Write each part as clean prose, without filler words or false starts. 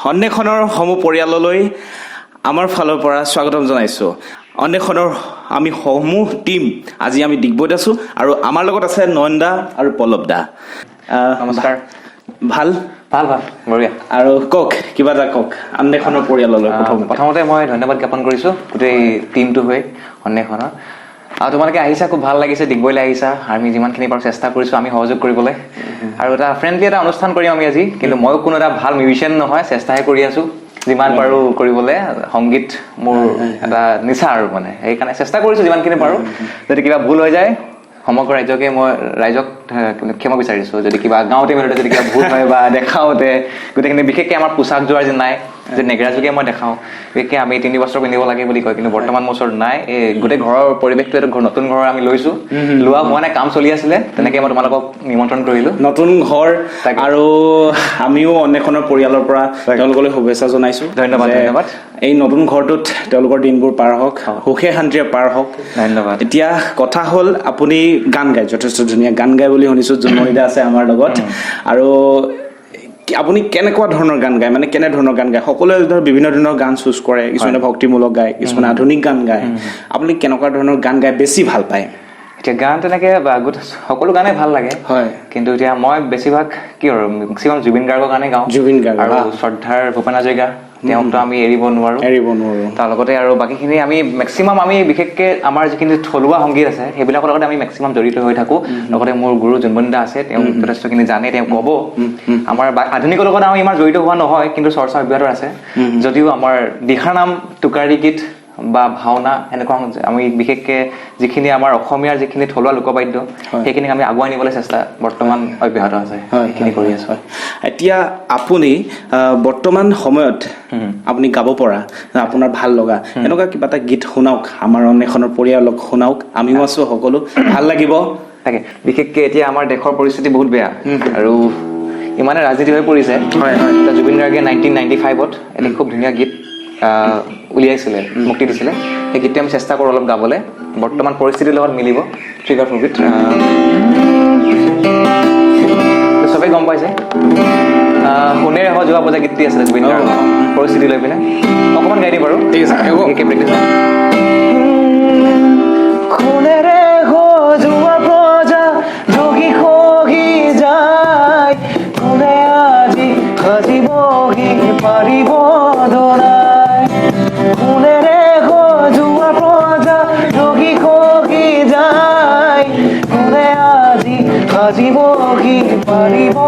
অন্নেষণৰ সমূহ পৰিয়াললৈ আমাৰ ফালৰ পৰা স্বাগতম জনাইছোঁ। অন্নেষণৰ আমি সমূহ টিম আজি আমি ডিগবৈত আছোঁ আৰু আমাৰ লগত আছে নয়ন দা আৰু পল্লৱ দা। নমস্কাৰ। ভাল ভাল ভাল বঢ়িয়া। আৰু কওক কিবা এটা কওক অন্নেষণৰ পৰিয়াললৈ। প্ৰথমতে মই ধন্যবাদ জ্ঞাপন কৰিছোঁ গোটেই টিমটো হৈ অন্নেষণৰ। আৰু তোমালোকে আহিছা, খুব ভাল লাগিছে, ডিগবৈলৈ আহিছা। আমি যিমানখিনি পাৰোঁ চেষ্টা কৰিছোঁ আমি সহযোগ কৰিবলৈ, আৰু এটা ফ্ৰেণ্ডলি এটা অনুষ্ঠান কৰিম আমি আজি। কিন্তু ময়ো কোনো এটা ভাল মিউজিচিয়ান নহয়, চেষ্টাহে কৰি আছোঁ যিমান পাৰোঁ কৰিবলৈ। সংগীত মোৰ এটা নিচা আৰু মানে সেইকাৰণে চেষ্টা কৰিছোঁ যিমানখিনি পাৰোঁ। যদি কিবা ভুল হৈ যায় সমগ্ৰ ৰাইজক ক্ষমা বিচাৰিছোঁ। যদি কিবা গাওঁতে মেলোতে যদি কিবা ভুল হয় বা দেখাওঁতে গোটেইখিনি, বিশেষকৈ আমাৰ পোচাক যোৱাৰ যে নাই, যে নেগেৰাযোগে মই দেখাওঁ, বিশেষকৈ আমি 3 বছৰ পিন্ধিব লাগে বুলি কয়, কিন্তু বৰ্তমান মোৰ ওচৰত নাই। এই গোটেই ঘৰৰ পৰিৱেশটো এইটো নতুন ঘৰ আমি লৈছোঁ, লোৱা হোৱা নাই, কাম চলি আছিলে, তেনেকৈ মই তোমালোকক নিমন্ত্ৰণ কৰিলোঁ। নতুন ঘৰ আৰু আমিও অন্নেষণৰ পৰিয়ালৰ পৰা তেওঁলোকলৈ শুভেচ্ছা জনাইছোঁ। ধন্যবাদ ধন্যবাদ। এই নতুন ঘৰটোত তেওঁলোকৰ দিনবোৰ পাৰ হওক, সুখে শান্তিৰে পাৰ হওক। ধন্যবাদ। এতিয়া কথা হ'ল, আপুনি গান গায়, যথেষ্ট ধুনীয়া গান গায় বুলি শুনিছোঁ। জোনমণিদা আছে আমাৰ লগত। আৰু আপুনি কেনেকুৱা ধৰণৰ গান গায়, মানে কেনে ধৰণৰ গান গায়? সকলোৱে ধৰ বিভিন্ন ধৰণৰ গান চুজ কৰে, কিছুমানে ভক্তিমূলক গায়, কিছুমানে আধুনিক গান গায়। আপুনি কেনেকুৱা ধৰণৰ গান গাই বেছি ভাল পায়? এতিয়া গান তেনেকৈ সকলো গানেই ভাল লাগে, হয়। কিন্তু এতিয়া মই বেছিভাগ কি আৰু মেক্সিমাম জুবিন গাৰ্গৰ গানে গাওঁ। জুবিন গাৰ্গ আৰু শ্ৰদ্ধাৰ ভূপেন হাজৰিকা, তেওঁকতো আমি এৰিব নোৱাৰোঁ। তাৰ লগতে আৰু বাকীখিনি আমি মেক্সিমাম আমি বিশেষকৈ আমাৰ যিখিনি থলুৱা সংগীত আছে সেইবিলাকৰ লগতে আমি মেক্সিমাম জড়িত হৈ থাকোঁ। লগতে মোৰ গুৰু জোনমণি দা আছে, তেওঁ যথেষ্টখিনি জানে, তেওঁ ক'ব। আমাৰ আধুনিকৰ লগত আমি ইমান জড়িত হোৱা নহয়, কিন্তু চৰ্চা অব্যাহত আছে। যদিও আমাৰ দিহানাম, টোকাৰী গীত বা ভাওনা এনেকুৱা আমি বিশেষকৈ যিখিনি আমাৰ অসমীয়াৰ যিখিনি থলুৱা লোকবাদ্য সেইখিনিক আমি আগুৱাই নিবলৈ চেষ্টা বৰ্তমান অব্যাহত আছে, সেইখিনি কৰি আছোঁ। এতিয়া আপুনি বৰ্তমান সময়ত আপুনি গাব পৰা, আপোনাৰ ভাল লগা এনেকুৱা কিবা এটা গীত শুনাওক, আমাৰ অন্নেষণৰ পৰিয়ালক শুনাওক। আমিও আছোঁ সকলো, ভাল লাগিব। তাকে বিশেষকৈ এতিয়া আমাৰ দেশৰ পৰিস্থিতি বহুত বেয়া আৰু ইমানে ৰাজনীতি হৈ পৰিছে। জুবিন গাৰ্গে 1995ত এটি খুব ধুনীয়া গীত উলিয়াইছিলে, মুক্তি দিছিলে। সেই গীতটো আমি চেষ্টা কৰোঁ অলপ গাবলৈ, বৰ্তমান পৰিস্থিতিৰ লগত মিলিব। ট্ৰিগাৰ মুভিত চবেই গম পাইছে, সোণেৰে সজোৱা পূজা গীতটি আছিলে জুবিন গাৰ্গৰ, পৰিস্থিতি লৈ পিনে অকণমান গাই দিম বাৰু। ঠিক আছে, প্ৰেক্টিছ। সোণেৰে সজোৱা পূজা যোগী সহি যায়, কোনে আজি সাজিবহি পাৰিব দৰাই। সোণেৰে সজোৱা পূজা যোগী সহি যায়, কোনে আজি সাজিবহি পাৰিব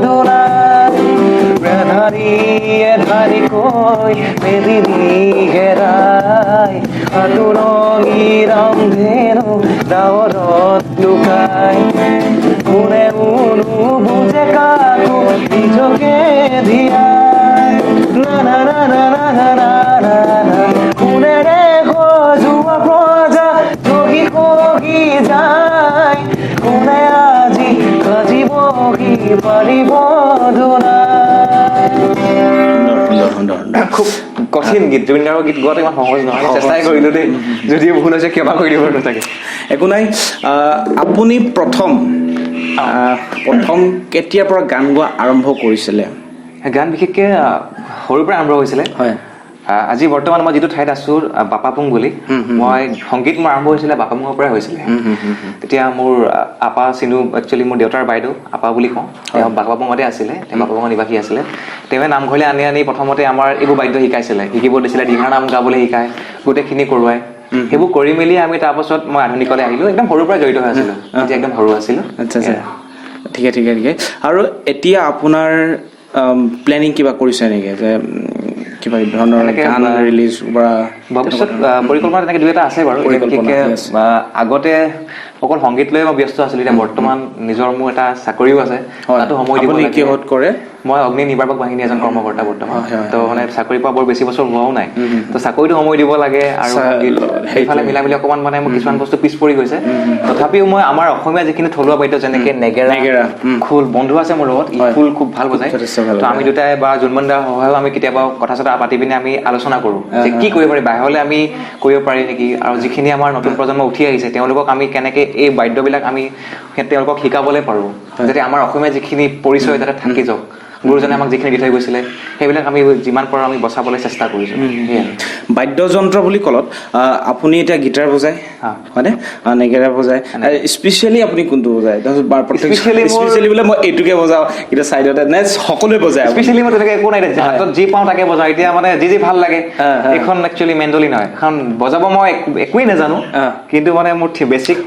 দৰাই। এধাৰিকৈ মেদিনী হেৰাই, সাতোৰঙী ৰামধেনু ডাৱৰত লুকাই। কোনে বুজে কাকো নিজকে ধিয়াই, না না না না না না না না। সোণেৰে সজোৱা প্ৰজা যোগী সহি যায়, কোনে আজি সাজিবহি পাৰিব দৰাই। খুব কঠিন গীত, জুবিন গাৰ্গৰ গীত গোৱাটো ইমান সহজ নহয়, চেষ্টাই কৰিলোঁ দেই। যদিও ভুল হৈছে ক্ষমা কৰি দিব তাকে। একো নাই। আপুনি প্ৰথম কেতিয়াৰ পৰা গান গোৱা আৰম্ভ কৰিছিলে? গান বিশেষকৈ সৰুৰ পৰা আৰম্ভ হৈছিলে। হয়। আজি বৰ্তমান মই যিটো ঠাইত আছোঁ, বাপাপুং বুলি, মই সংগীত মোৰ আৰম্ভ হৈছিলে বাপাপুঙৰ পৰাই হৈছিলে। তেতিয়া মোৰ আপা চিনু, একচুৱেলি মোৰ দেউতাৰ বাইদেউ, আপা বুলি কওঁ, তেওঁ বাপাপুঙতে আছিলে, তেওঁ বাপাপুঙৰ নিবাসী আছিলে। তেওঁৱে নামঘৰলৈ আনি প্ৰথমতে আমাৰ এইবোৰ বাদ্য শিকাইছিলে, শিকিব দিছিলে, দিহানাম গাবলৈ শিকায়, গোটেইখিনি কৰোৱাই। সেইবোৰ কৰি মেলি আমি তাৰপাছত মই আধুনিকলৈ আহিলোঁ। একদম সৰুৰ পৰাই জড়িত হৈ আছিলোঁ, যেতিয়া একদম সৰু আছিলোঁ। আচ্ছা আচ্ছা, ঠিকে ঠিকে ঠিকে। আৰু এতিয়া আপোনাৰ প্লেনিং কিবা কৰিছে নেকি, যে কিবা ধৰণৰ গান ৰিলিজ কৰা ভৱিষ্যত পৰিকল্পনা তেনেকৈ 2-এটা আছে বাৰু। বিশেষকৈ আগতে অকল সংগীত লৈ মই ব্যস্ত আছিলোঁ, এতিয়া বৰ্তমান নিজৰ মোৰ এটা চাকৰিও আছে, তাতো সময় দিব লাগে। কিহত কৰে? মই অগ্নি নিৰ্বাপক বাহিনী এজন কৰ্মকৰ্তা বৰ্তমান। তো মানে চাকৰি পোৱা বৰ বেছি বছৰ হোৱাও নাই, তো চাকৰিটো সময় দিব লাগে আৰু সেইফালে মিলাই মিলি অকণমান মানে মোৰ কিছুমান বস্তু পিছ পৰি গৈছে। তথাপিও মই আমাৰ অসমীয়া যিখিনি থলুৱা বাদ্য, যেনেকৈ নেগেৰা, খোল, বন্ধু আছে মোৰ লগত, ই খোল খুব ভাল বজায়। তো আমি দুটাই বা জোনমণি দাৰ সহায়ো আমি কেতিয়াবা কথা চথা পাতি পিনে আমি আলোচনা কৰোঁ যে কি কৰিব পাৰি, বাহিৰলৈ আমি কৰিব পাৰি নেকি, আৰু যিখিনি আমাৰ নতুন প্ৰজন্ম উঠি আহিছে তেওঁলোকক আমি কেনেকৈ এই বাদ্যবিলাক আমি তেওঁলোকক শিকাবলৈ পাৰোঁ, যাতে আমাৰ অসমীয়া যিখিনি পৰিচয় যাতে থাকি যাওক। গুৰুজনে আমাক যিখিনি দি থৈ গৈছিলে সেইবিলাক আমি যিমান পাৰোঁ আমি বচাবলৈ চেষ্টা কৰিছোঁ সেয়াই বাদ্যযন্ত্ৰ বুলি ক'লত আপুনি এতিয়া গীটাৰ বজায় হয়নে নেগেৰা বজায় স্পেচিয়েলি আপুনি কোনটো বজায় স্পেচিয়েলি বোলে মই এইটোকে বজাওঁ কিন্তু চাইডতে নে সকলোৱে বজায় স্পেচিয়েলি মই তেনেকৈ একো নাই হাতত যি পাওঁ তাকে বজাওঁ এতিয়া মানে যি ভাল লাগে এইখন একচুৱেলি মেণ্ডলি নহয় এখন বজাব মই একোৱেই নাজানো কিন্তু মানে মোৰ বেছিক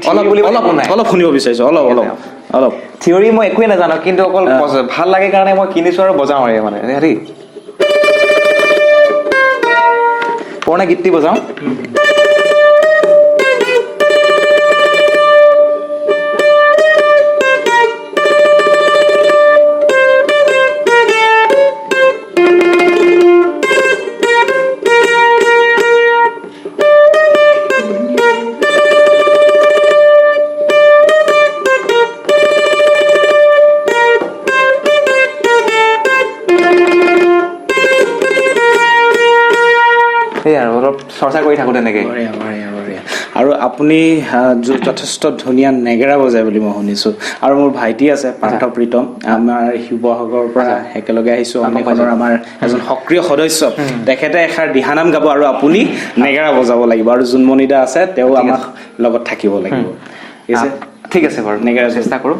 অলপ শুনিব বিচাৰিছোঁ অলপ থিয়ৰি মই একোৱেই নাজানো কিন্তু অকল ভাল লাগে কাৰণে মই কিনিছোঁ আৰু বজাওঁ আৰু মানে হেৰি পুৰণা গীতটি বজাওঁ চৰ্চা কৰি থাকোঁ তেনেকৈ আৰু আপুনি যথেষ্ট ধুনীয়া নেগেৰা বজায় বুলি মই শুনিছোঁ আৰু মোৰ ভাইটি আছে পাৰ্থ প্ৰীতম আমাৰ শিৱসাগৰৰ পৰা একেলগে আহিছোঁ অন্নেকনৰ আমাৰ এজন সক্ৰিয় সদস্য তেখেতে এষাৰ দিহানাম গাব আৰু আপুনি নেগেৰা বজাব লাগিব আৰু জোনমণি দা আছে তেওঁ আমাৰ লগত থাকিব লাগিব ঠিক আছে বাৰু নেগেৰা চেষ্টা কৰোঁ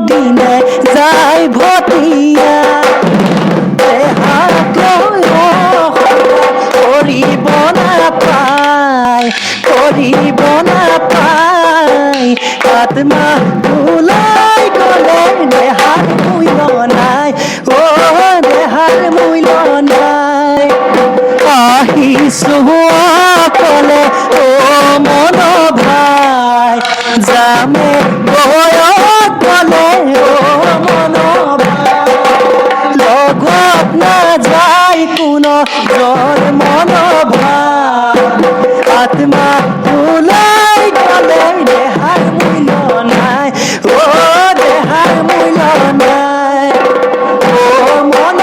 দিনে যাই ভটিয়া কৰিব নাপায় আত্মা ওলাই গলে দেহাৰ মূল্য নাই দেহাৰ মূল্য নাই আহিছো অকলে মন ভাই যামে মন লগত নাযায় কোনো জৰ মন আত্মা ওলাই গলে দেহাৰ মূল্য নাই দেহাৰ মূল্য নাই মন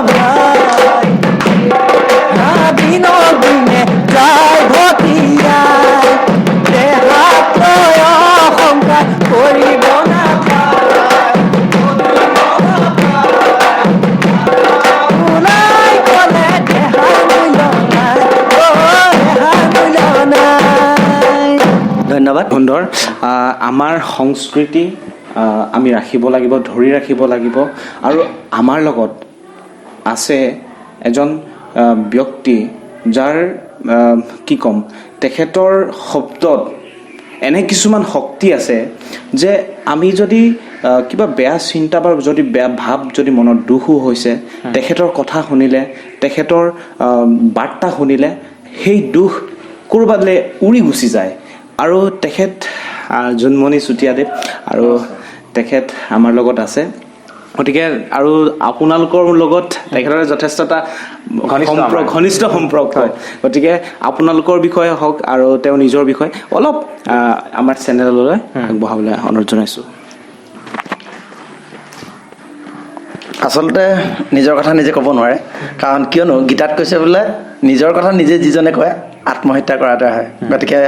ভাই দিনৰ দিনে যায় ভটিয়াই দেহাত লৈ অহংকাৰ কৰিব নাপায় ওলাই গলে দেহাৰ মূল্য নাই দেহাৰ মূল্য নাই ধন্যবাদ সুন্দৰ আমাৰ সংস্কৃতি আমি ৰাখিব লাগিব ধৰি ৰাখিব লাগিব আৰু আমাৰ লগত আছে এজন ব্যক্তি যাৰ কি ক'ম তেখেতৰ শব্দত এনে কিছুমান শক্তি আছে যে আমি যদি কিবা বেয়া চিন্তা বা যদি বেয়া ভাৱ যদি মনত দুখো হৈছে তেখেতৰ কথা শুনিলে তেখেতৰ বাৰ্তা শুনিলে সেই দুখ ক'ৰবালৈ উৰি গুচি যায় আৰু তেখেত জোনমণি চুতীয়াদেৱ আৰু তেখেত আমাৰ লগত আছে গতিকে আৰু আপোনালোকৰ লগত তেখেতৰ যথেষ্ট এটা ঘনিষ্ঠ সম্পৰ্ক গতিকে আপোনালোকৰ বিষয়ে হওক আৰু তেওঁ নিজৰ বিষয়ে অলপ আমাৰ চেনেললৈ আগবঢ়াবলৈ অনুৰোধ জনাইছোঁ আচলতে নিজৰ কথা নিজে ক'ব নোৱাৰে কাৰণ কিয়নো গীতাত কৈছে বোলে নিজৰ কথা নিজে যিজনে কয় আত্মহত্যা কৰাটো হয় গতিকে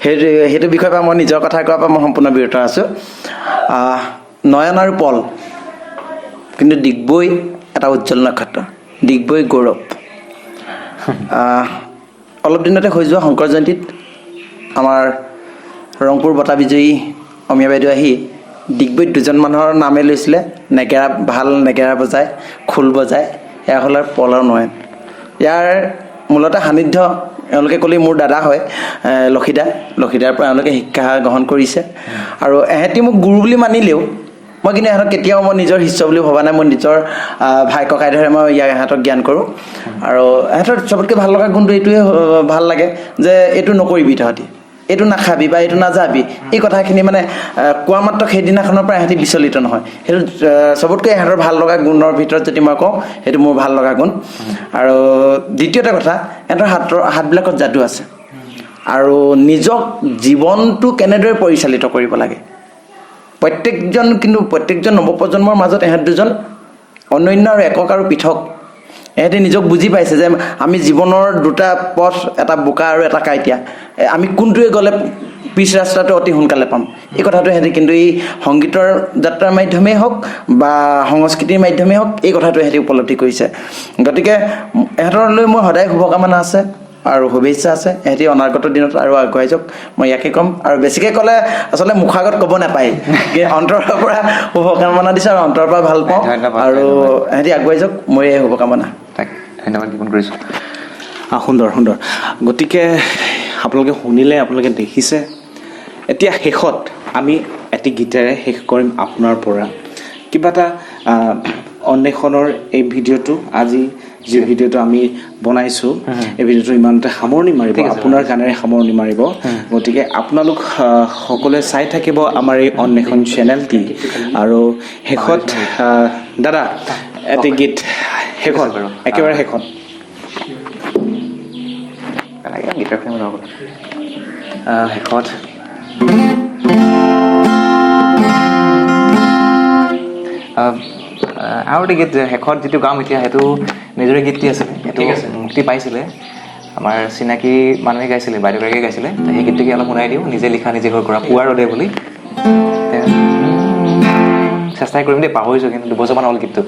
সেইটো বিষয়ৰ পৰা মই নিজৰ কথা কোৱাৰ পৰা মই সম্পূৰ্ণ বিৰত আছোঁ নয়ন আৰু পল কিন্তু ডিগবৈ এটা উজ্জ্বল নক্ষত্ৰ ডিগবৈ গৌৰৱ অলপ দিনতে হৈ যোৱা শংকৰ জয়ন্তীত আমাৰ ৰংপুৰ বঁটা বিজয়ী অমীয়া বাইদেউ আহি ডিগবৈত দুজন মানুহৰ নামে লৈছিলে নেগেৰা ভাল নেগেৰা বজায় খোল বজায় এয়া হ'ল পল আৰু নয়ন ইয়াৰ মূলতে সান্নিধ্য এওঁলোকে ক'লে মোৰ দাদা হয় লক্ষীদাৰ পৰা এওঁলোকে শিক্ষা গ্ৰহণ কৰিছে আৰু এহেঁতি মোক গুৰু বুলি মানিলেও মই কিন্তু ইহঁতক কেতিয়াও মই নিজৰ শিষ্য বুলি ভবা নাই মই নিজৰ ভাই ককাই ধৰে মই ইহঁতক জ্ঞান কৰোঁ আৰু ইহঁতৰ চবতকৈ ভাল লগা গুণটো এইটোৱে ভাল লাগে যে এইটো নকৰিবি তহঁতি এইটো নাখাবি বা এইটো নাযাবি এই কথাখিনি মানে কোৱা মাত্ৰ সেইদিনাখনৰ পৰা ইহঁতি বিচলিত নহয় সেইটো চবতকৈ ইহঁতৰ ভাল লগা গুণৰ ভিতৰত যদি মই কওঁ সেইটো মোৰ ভাল লগা গুণ আৰু দ্বিতীয়তে কথা ইহঁতৰ হাতবিলাকত যাদু আছে আৰু নিজক জীৱনটো কেনেদৰে পৰিচালিত কৰিব লাগে প্ৰত্যেকজন নৱপ্ৰজন্মৰ মাজত এহেঁত দুজন অনন্য আৰু একক আৰু পৃথক এহেঁতে নিজক বুজি পাইছে যে আমি জীৱনৰ দুটা পথ এটা বোকা আৰু এটা কাইটিয়া আমি কোনটোৱে গ'লে পিছ ৰাস্তাটো অতি সোনকালে পাম এই কথাটো এহেঁতে কিন্তু এই সংগীতৰ যাত্ৰাৰ মাধ্যমেই হওক বা সংস্কৃতিৰ মাধ্যমেই হওক এই কথাটো এহেঁতে উপলব্ধি কৰিছে গতিকে এহেঁতৰলৈ মোৰ সদায় শুভকামনা আছে আৰু শুভেচ্ছা আছে এহেঁতি অনাগত দিনত আৰু আগুৱাই যাওক মই ইয়াকে ক'ম আৰু বেছিকৈ ক'লে আচলতে মুখৰ আগত ক'ব নাপায় অন্তৰৰ পৰা শুভকামনা দিছোঁ আৰু অন্তৰৰ পৰা ভাল পাওঁ আৰু এহেঁতি আগুৱাই যাওক মোৰ এই শুভকামনা ধন্যবাদ জ্ঞাপন কৰিছোঁ সুন্দৰ সুন্দৰ গতিকে আপোনালোকে শুনিলে আপোনালোকে দেখিছে এতিয়া শেষত আমি এটি গীতেৰে শেষ কৰিম আপোনাৰ পৰা কিবা এটা অন্বেষণৰ এই ভিডিঅ'টো আজি যি ভিডিঅ'টো আমি বনাইছোঁ এই ভিডিঅ'টো ইমানতে সামৰণি মাৰিব আপোনাৰ গানেৰে সামৰণি মাৰিব গতিকে আপোনালোক সকলোৱে চাই থাকিব আমাৰ এই অন্বেষণ চেনেলটি আৰু শেষত দাদা এটি গীত শেষত একেবাৰে শেষত গীটাৰ ফ্ৰেম শেষত আৰু এটি গীত শেষত যিটো গাম এতিয়া সেইটো নিজৰে গীতটি আছিলে সেইটো মুক্তি পাইছিলে আমাৰ চিনাকি মানুহে গাইছিলে বাইদেউগৰাকীয়ে গাইছিলে সেই গীতটিকে অলপ শুনাই দিওঁ নিজে লিখা নিজে হৈ কৰা পুৱাৰ ৰ'দে বুলি চেষ্টাই কৰিম দেই পাহৰিছোঁ কিন্তু 2 বছৰমান হ'ল গীতটো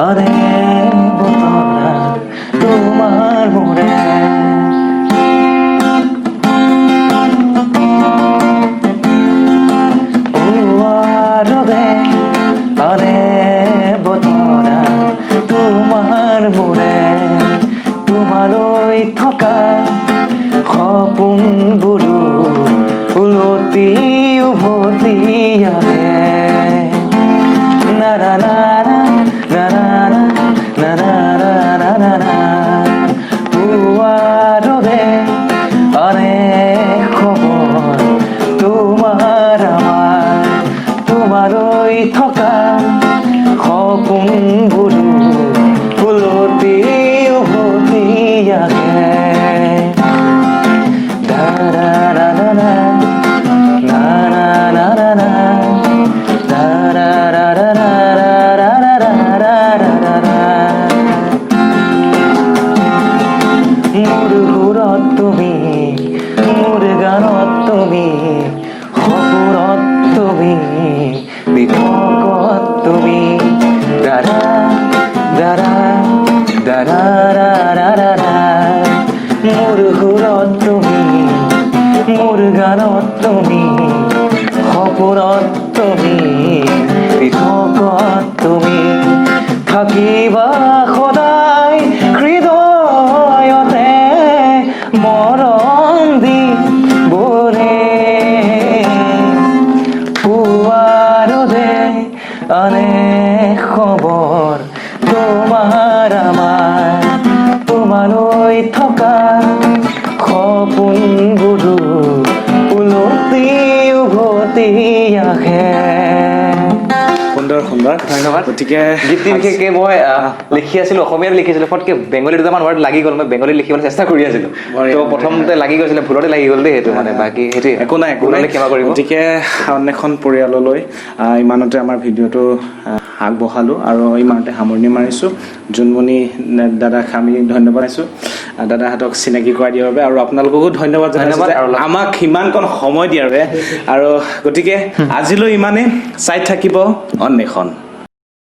আরে বতরা তোমার মোরে ও আরে আরে বতরা তোমার মোরে তোমারই থকা সপোন বুড়ো উলতি উভতি আহে না না না থকা সপোন বুড়ো ফুলতি উভতি আহে মোৰ সুৰত তুমি মোৰ গানত তুমি সপোনত তুমি বিধকত তুমি দাৰা দাৰা দাৰা দাৰা মোৰ সুৰত তুমি মোৰ গানত তুমি সপোনত তুমি বিধকত তুমি থাকিবা সদায় হৃদয়তে মৰম দি বোলে আনে খবৰ তোমাৰ আমাৰ তোমালৈ থকা সপোন বুড়ো উলতি উভতি আহে সুন্দৰ সুন্দৰ ধন্যবাদ গতিকে গীতটি বিশেষকৈ মই লিখি আছিলোঁ অসমীয়াত লিখিছিলোঁ ফটকৈ বেংগলী দুটামান ৱাৰ্ড লাগি গ'ল মই বেংগলীত লিখিবলৈ চেষ্টা কৰি আছিলোঁ তো প্ৰথমতে লাগি গৈছিলে ভুলতে লাগি গ'ল দেই সেইটো মানে বাকী সেইটোৱে একো নাই ক্ষমা কৰিব গতিকে অন্বেষণ পৰিয়াললৈ ইমানতে আমাৰ ভিডিঅ'টো আগবঢ়ালোঁ আৰু ইমানতে সামৰণি মাৰিছোঁ জোনমণি দাদাক আমি ধন্যবাদ দিছোঁ দাদাহঁতক চিনাকি কৰাই দিয়াৰ বাবে আৰু আপোনালোককো ধন্যবাদ জনাইছোঁ আমাক সিমানকণ সময় দিয়াৰ বাবে আৰু গতিকে আজিলৈ ইমানেই চাই থাকিব অন্বেষণ